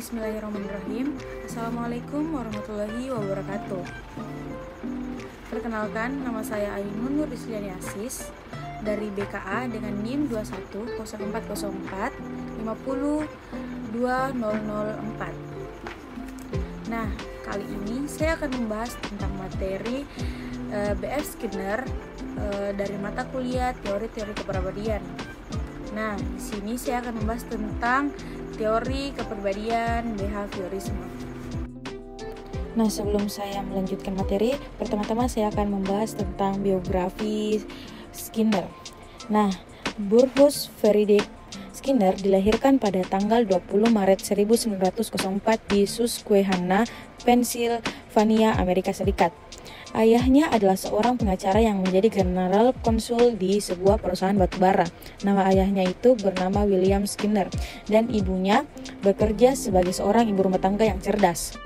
Bismillahirrahmanirrahim. Assalamualaikum warahmatullahi wabarakatuh. Perkenalkan, nama saya Ainun Nur Rizliani Asis dari BKA dengan NIM 210404 50204. Nah, kali ini saya akan membahas tentang materi B.F. Skinner dari mata kuliah teori-teori kepribadian. Nah, di sini saya akan membahas tentang teori kepribadian behaviorisme. Nah, sebelum saya melanjutkan materi, pertama-tama saya akan membahas tentang biografi Skinner. Nah, Burrhus Frederick Skinner dilahirkan pada tanggal 20 Maret 1904 di Susquehanna, Pennsylvania, Amerika Serikat. Ayahnya adalah seorang pengacara yang menjadi general konsul di sebuah perusahaan batubara. Nama ayahnya itu bernama William Skinner dan ibunya bekerja sebagai seorang ibu rumah tangga yang cerdas.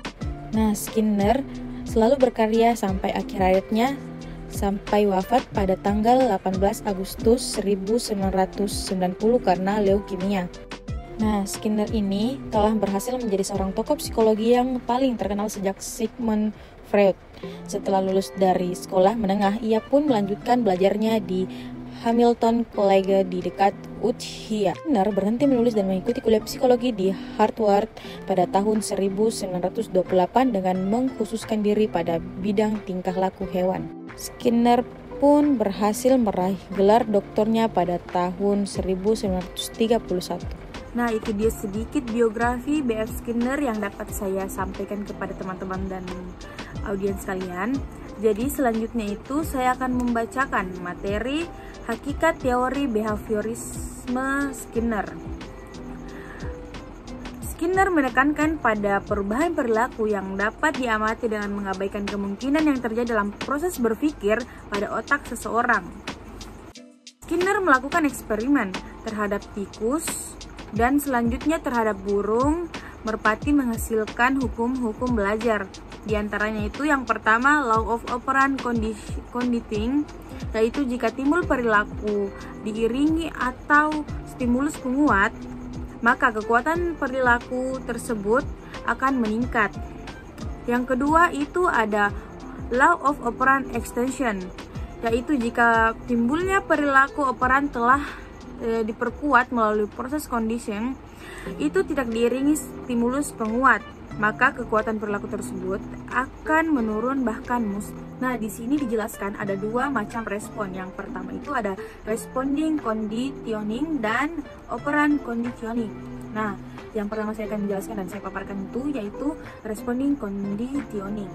Nah, Skinner selalu berkarya sampai akhir hayatnya sampai wafat pada tanggal 18 Agustus 1990 karena leukemia. Nah, Skinner ini telah berhasil menjadi seorang tokoh psikologi yang paling terkenal sejak Sigmund Freud. Setelah lulus dari sekolah menengah, ia pun melanjutkan belajarnya di Hamilton College di dekat Uchiha. Skinner berhenti menulis dan mengikuti kuliah psikologi di Harvard pada tahun 1928 dengan mengkhususkan diri pada bidang tingkah laku hewan. Skinner pun berhasil meraih gelar doktornya pada tahun 1931. Nah, itu dia sedikit biografi B.F. Skinner yang dapat saya sampaikan kepada teman-teman dan audiens kalian. Jadi selanjutnya itu saya akan membacakan materi hakikat teori behaviorisme Skinner. Skinner menekankan pada perubahan perilaku yang dapat diamati dengan mengabaikan kemungkinan yang terjadi dalam proses berpikir pada otak seseorang. Skinner melakukan eksperimen terhadap tikus dan selanjutnya terhadap burung merpati menghasilkan hukum-hukum belajar. Di antaranya itu yang pertama, law of operant conditioning, yaitu jika timbul perilaku diiringi atau stimulus penguat, maka kekuatan perilaku tersebut akan meningkat. Yang kedua itu ada law of operant extension, yaitu jika timbulnya perilaku operant telah diperkuat melalui proses conditioning, itu tidak diiringi stimulus penguat, maka kekuatan perilaku tersebut akan menurun bahkan musnah. Nah, di sini dijelaskan ada dua macam respon. Yang pertama itu ada responding conditioning dan operant conditioning. Nah, yang pertama saya akan menjelaskan dan saya paparkan itu yaitu responding conditioning.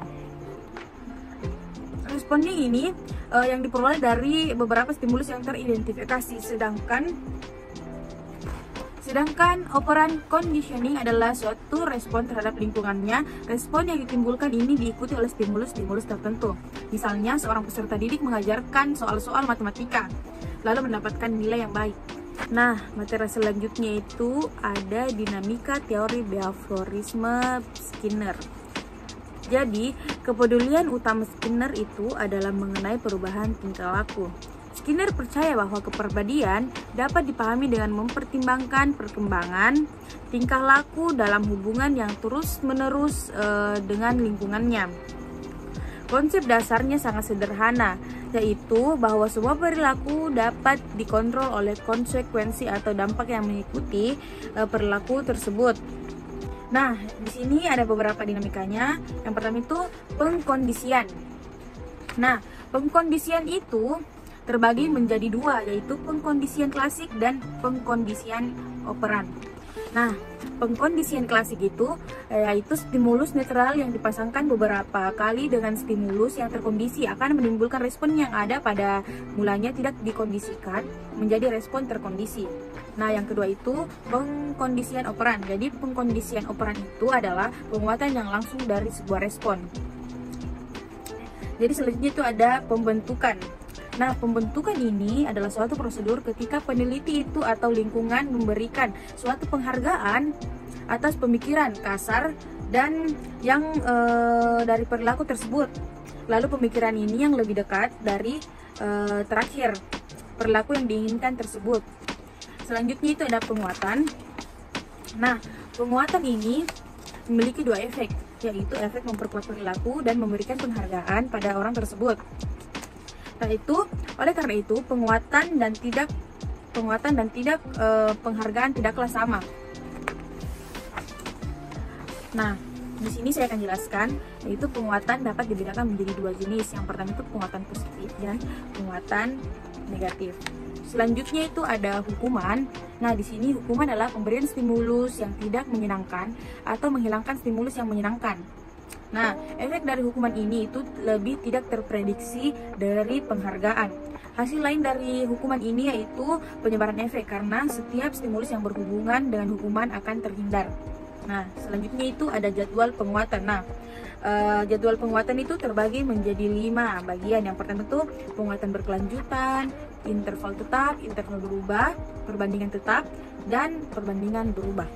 Responding ini yang diperoleh dari beberapa stimulus yang teridentifikasi, sedangkan operant conditioning adalah suatu respon terhadap lingkungannya. Respon yang ditimbulkan ini diikuti oleh stimulus-stimulus tertentu. Misalnya seorang peserta didik mengajarkan soal-soal matematika lalu mendapatkan nilai yang baik. Nah, materi selanjutnya itu ada dinamika teori behaviorisme Skinner. Jadi, kepedulian utama Skinner itu adalah mengenai perubahan tingkah laku. Skinner percaya bahwa kepribadian dapat dipahami dengan mempertimbangkan perkembangan tingkah laku dalam hubungan yang terus-menerus dengan lingkungannya. Konsep dasarnya sangat sederhana, yaitu bahwa semua perilaku dapat dikontrol oleh konsekuensi atau dampak yang mengikuti perilaku tersebut. Nah, di sini ada beberapa dinamikanya. Yang pertama itu pengkondisian. Nah, pengkondisian itu terbagi menjadi dua, yaitu pengkondisian klasik dan pengkondisian operan. Nah, pengkondisian klasik itu yaitu stimulus netral yang dipasangkan beberapa kali dengan stimulus yang terkondisi akan menimbulkan respon yang ada pada mulanya tidak dikondisikan menjadi respon terkondisi. Nah, yang kedua itu pengkondisian operan. Jadi pengkondisian operan itu adalah penguatan yang langsung dari sebuah respon. Jadi selanjutnya itu ada pembentukan. Nah, pembentukan ini adalah suatu prosedur ketika peneliti itu atau lingkungan memberikan suatu penghargaan atas pemikiran kasar dan yang dari perilaku tersebut. Lalu pemikiran ini yang lebih dekat dari terakhir perilaku yang diinginkan tersebut. Selanjutnya itu ada penguatan. Nah, penguatan ini memiliki dua efek, yaitu efek memperkuat perilaku dan memberikan penghargaan pada orang tersebut. Oleh karena itu, penguatan dan penghargaan tidaklah sama. Nah, di sini saya akan jelaskan, yaitu penguatan dapat dibedakan menjadi dua jenis. Yang pertama itu penguatan positif dan penguatan negatif. Selanjutnya itu ada hukuman. Nah, di sini hukuman adalah pemberian stimulus yang tidak menyenangkan atau menghilangkan stimulus yang menyenangkan. Nah, efek dari hukuman ini itu lebih tidak terprediksi dari penghargaan. Hasil lain dari hukuman ini yaitu penyebaran efek, karena setiap stimulus yang berhubungan dengan hukuman akan terhindar. Nah, selanjutnya itu ada jadwal penguatan. Nah, jadwal penguatan itu terbagi menjadi 5 bagian. Yang pertama itu penguatan berkelanjutan, interval tetap, interval berubah, perbandingan tetap, dan perbandingan berubah.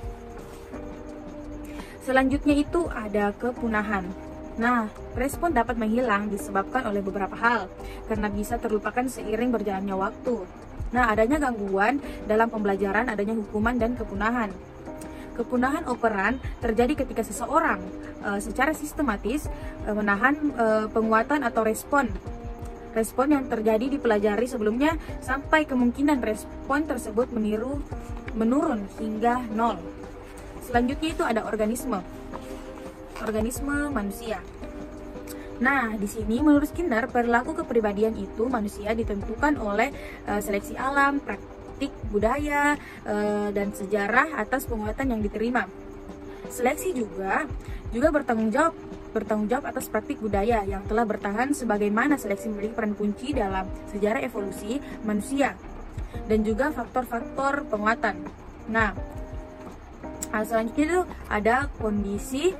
Selanjutnya itu ada kepunahan. Nah, respon dapat menghilang disebabkan oleh beberapa hal, karena bisa terlupakan seiring berjalannya waktu. Nah, adanya gangguan dalam pembelajaran, adanya hukuman dan kepunahan. Kepunahan operan terjadi ketika seseorang secara sistematis menahan penguatan atau respon yang terjadi dipelajari sebelumnya sampai kemungkinan respon tersebut menurun hingga 0. Selanjutnya itu ada organisme manusia. Nah, di sini menurut Skinner, perilaku kepribadian itu manusia ditentukan oleh seleksi alam, praktik budaya, dan sejarah atas penguatan yang diterima. Seleksi juga bertanggung jawab atas praktik budaya yang telah bertahan, sebagaimana seleksi memiliki peran kunci dalam sejarah evolusi manusia, dan juga faktor-faktor penguatan. Nah, selanjutnya itu ada kondisi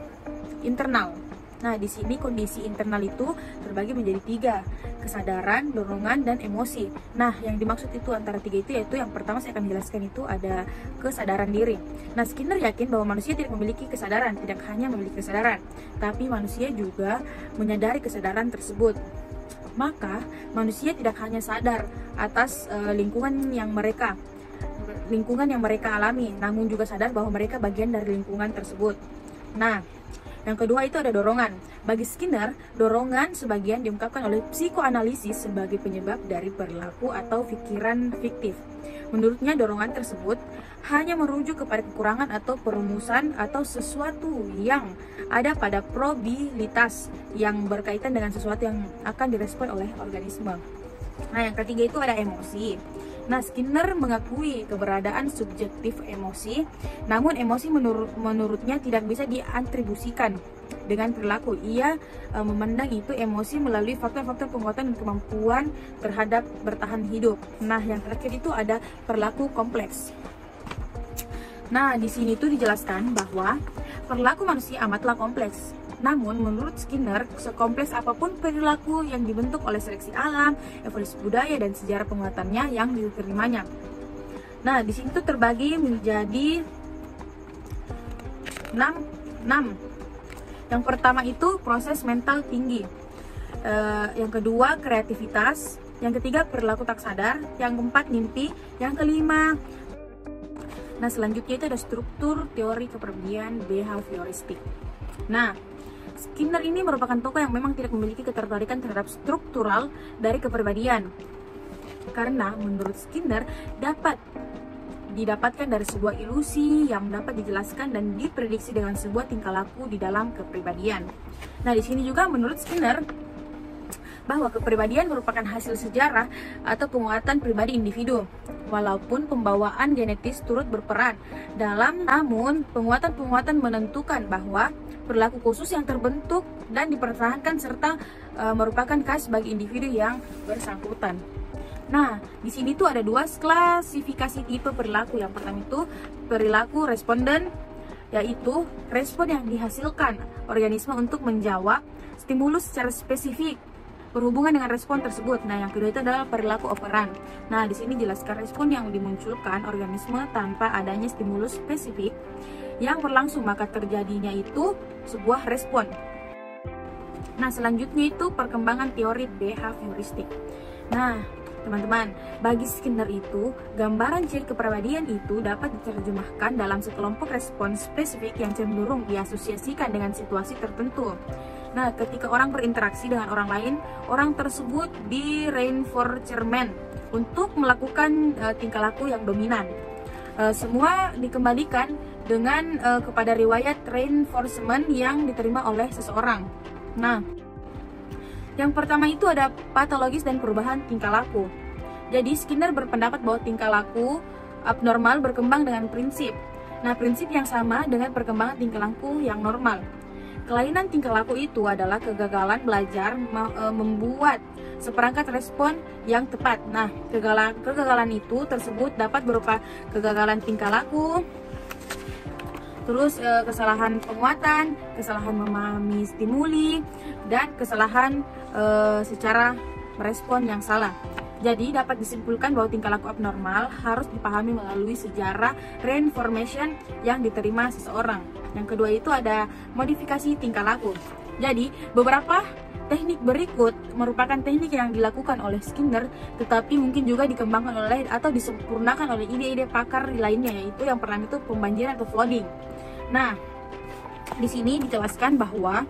internal. Nah, di sini kondisi internal itu terbagi menjadi 3, kesadaran, dorongan, dan emosi. Nah, yang dimaksud itu antara 3 itu yaitu yang pertama saya akan jelaskan itu ada kesadaran diri. Nah, Skinner yakin bahwa manusia tidak memiliki kesadaran, tidak hanya memiliki kesadaran, tapi manusia juga menyadari kesadaran tersebut. Maka, manusia tidak hanya sadar atas lingkungan yang mereka alami, namun juga sadar bahwa mereka bagian dari lingkungan tersebut. Nah, yang kedua itu ada dorongan. Bagi Skinner, dorongan sebagian diungkapkan oleh psikoanalisis sebagai penyebab dari perilaku atau pikiran fiktif. Menurutnya, dorongan tersebut hanya merujuk kepada kekurangan atau perumusan atau sesuatu yang ada pada probabilitas yang berkaitan dengan sesuatu yang akan direspon oleh organisme. Nah, yang ketiga itu ada emosi. Nah, Skinner mengakui keberadaan subjektif emosi, namun emosi menurutnya tidak bisa diatribusikan dengan perilaku. Ia memandang itu emosi melalui faktor-faktor penguatan dan kemampuan terhadap bertahan hidup. Nah, yang terakhir itu ada perilaku kompleks. Nah, di sini tuh dijelaskan bahwa perilaku manusia amatlah kompleks. Namun, menurut Skinner, sekompleks apapun perilaku yang dibentuk oleh seleksi alam, evolusi budaya, dan sejarah penguatannya yang diterimanya. Nah, di sini tuh terbagi menjadi 6. Yang pertama itu proses mental tinggi. Yang kedua, kreativitas. Yang ketiga, perilaku tak sadar. Yang keempat, mimpi. Yang kelima, nah selanjutnya itu ada struktur teori kepribadian behavioristik. Nah, Skinner ini merupakan tokoh yang memang tidak memiliki ketertarikan terhadap struktural dari kepribadian, karena menurut Skinner dapat didapatkan dari sebuah ilusi yang dapat dijelaskan dan diprediksi dengan sebuah tingkah laku di dalam kepribadian. Nah, di sini juga menurut Skinner bahwa kepribadian merupakan hasil sejarah atau penguatan pribadi individu. Walaupun pembawaan genetis turut berperan namun penguatan-penguatan menentukan bahwa perilaku khusus yang terbentuk dan dipertahankan serta merupakan khas bagi individu yang bersangkutan. Nah, di sini tuh ada 2 klasifikasi tipe perilaku. Yang pertama itu perilaku responden, yaitu respon yang dihasilkan organisme untuk menjawab stimulus secara spesifik berhubungan dengan respon tersebut. Nah, yang kedua itu adalah perilaku operan. Nah, di sini jelaskan respon yang dimunculkan organisme tanpa adanya stimulus spesifik yang berlangsung, maka terjadinya itu sebuah respon. Nah, selanjutnya itu perkembangan teori behavioristik. Nah, Teman-teman, bagi Skinner itu, gambaran ciri kepribadian itu dapat diterjemahkan dalam sekelompok respons spesifik yang cenderung diasosiasikan dengan situasi tertentu. Nah, ketika orang berinteraksi dengan orang lain, orang tersebut di reinforcement untuk melakukan tingkah laku yang dominan. Semua dikembalikan dengan kepada riwayat reinforcement yang diterima oleh seseorang. Nah, yang pertama itu ada patologis dan perubahan tingkah laku. Jadi Skinner berpendapat bahwa tingkah laku abnormal berkembang dengan prinsip. Nah, prinsip yang sama dengan perkembangan tingkah laku yang normal. Kelainan tingkah laku itu adalah kegagalan belajar membuat seperangkat respon yang tepat. Nah, kegagalan itu tersebut dapat berupa kegagalan tingkah laku, terus kesalahan penguatan, kesalahan memahami stimuli, dan kesalahan secara merespon yang salah. Jadi dapat disimpulkan bahwa tingkah laku abnormal harus dipahami melalui sejarah reinformation yang diterima seseorang. Yang kedua itu ada modifikasi tingkah laku. Jadi beberapa teknik berikut merupakan teknik yang dilakukan oleh Skinner, tetapi mungkin juga dikembangkan oleh atau disempurnakan oleh ide-ide pakar lainnya, yaitu yang pertama itu pembanjiran atau flooding. Nah, di sini dijelaskan bahwa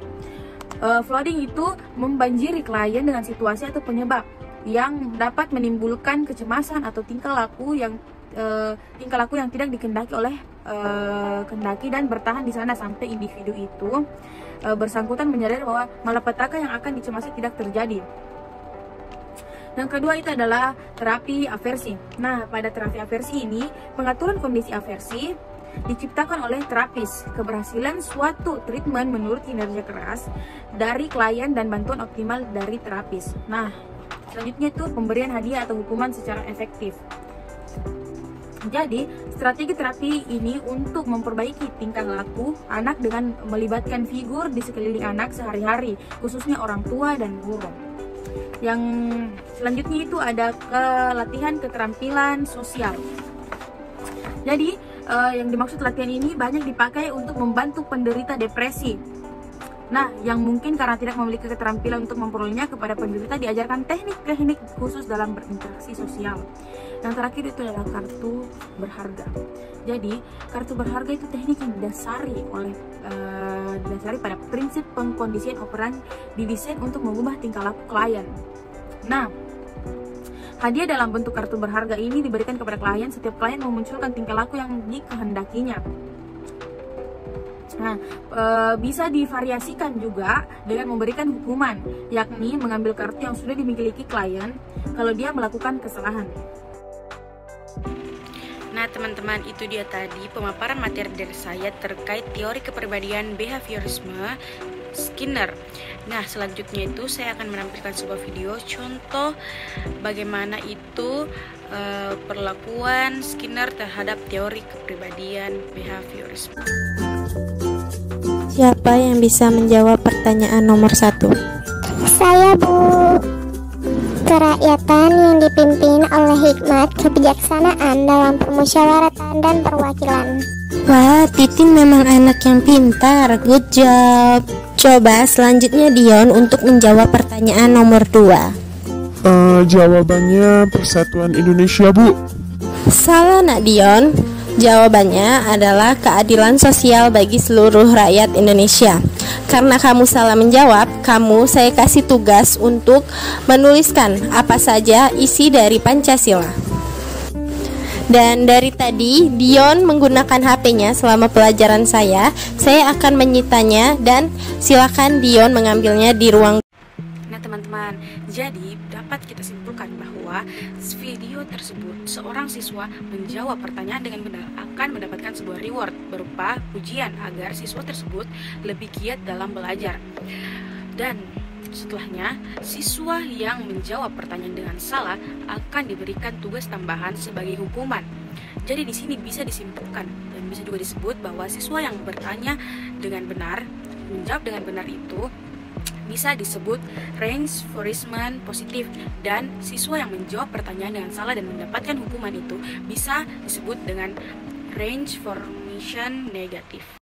flooding itu membanjiri klien dengan situasi atau penyebab yang dapat menimbulkan kecemasan atau tingkah laku yang tidak dikehendaki oleh kendaki dan bertahan di sana sampai individu itu bersangkutan menyadari bahwa malapetaka yang akan dicemasi tidak terjadi. Yang kedua itu adalah terapi aversi. Nah, pada terapi aversi ini, pengaturan kondisi aversi diciptakan oleh terapis. Keberhasilan suatu treatment menurut kinerja keras dari klien dan bantuan optimal dari terapis. Nah, selanjutnya itu pemberian hadiah atau hukuman secara efektif. Jadi, strategi terapi ini untuk memperbaiki tingkah laku anak dengan melibatkan figur di sekeliling anak sehari-hari, khususnya orang tua dan guru. Yang selanjutnya itu ada latihan keterampilan sosial. Jadi, yang dimaksud latihan ini banyak dipakai untuk membantu penderita depresi. Nah, yang mungkin karena tidak memiliki keterampilan untuk memperolehnya, kepada penderita diajarkan teknik-teknik khusus dalam berinteraksi sosial. Yang terakhir itu adalah kartu berharga. Jadi, kartu berharga itu teknik yang didasari pada prinsip pengkondisian operan didesain untuk mengubah tingkah laku klien. Nah, hadiah dalam bentuk kartu berharga ini diberikan kepada klien setiap klien memunculkan tingkah laku yang dikehendakinya. Nah, bisa divariasikan juga dengan memberikan hukuman, yakni mengambil kartu yang sudah dimiliki klien kalau dia melakukan kesalahan. Nah, teman-teman, itu dia tadi pemaparan materi dari saya terkait teori kepribadian behaviorisme Skinner. Nah, selanjutnya itu saya akan menampilkan sebuah video contoh bagaimana itu perlakuan Skinner terhadap teori kepribadian behaviorisme. Siapa yang bisa menjawab pertanyaan nomor 1? Saya, Bu. Kerakyatan yang dipimpin oleh hikmat kebijaksanaan dalam permusyawaratan dan perwakilan. Wah, Titin memang anak yang pintar. Good job. Coba selanjutnya Dion untuk menjawab pertanyaan nomor 2. Jawabannya Persatuan Indonesia, Bu. Salah, Nak Dion. Jawabannya adalah keadilan sosial bagi seluruh rakyat Indonesia. Karena kamu salah menjawab, saya kasih tugas untuk menuliskan apa saja isi dari Pancasila. Dan dari tadi Dion menggunakan HP-nya selama pelajaran saya akan menyitanya dan silakan Dion mengambilnya di ruang. Nah, teman-teman, jadi dapat kita simpulkan bahwa video tersebut seorang siswa menjawab pertanyaan dengan benar akan mendapatkan sebuah reward berupa pujian agar siswa tersebut lebih giat dalam belajar. Dan setelahnya, siswa yang menjawab pertanyaan dengan salah akan diberikan tugas tambahan sebagai hukuman. Jadi di sini bisa disimpulkan dan bisa juga disebut bahwa siswa yang bertanya dengan benar, menjawab dengan benar itu bisa disebut reinforcement positif, dan siswa yang menjawab pertanyaan dengan salah dan mendapatkan hukuman itu bisa disebut dengan reinformation negatif.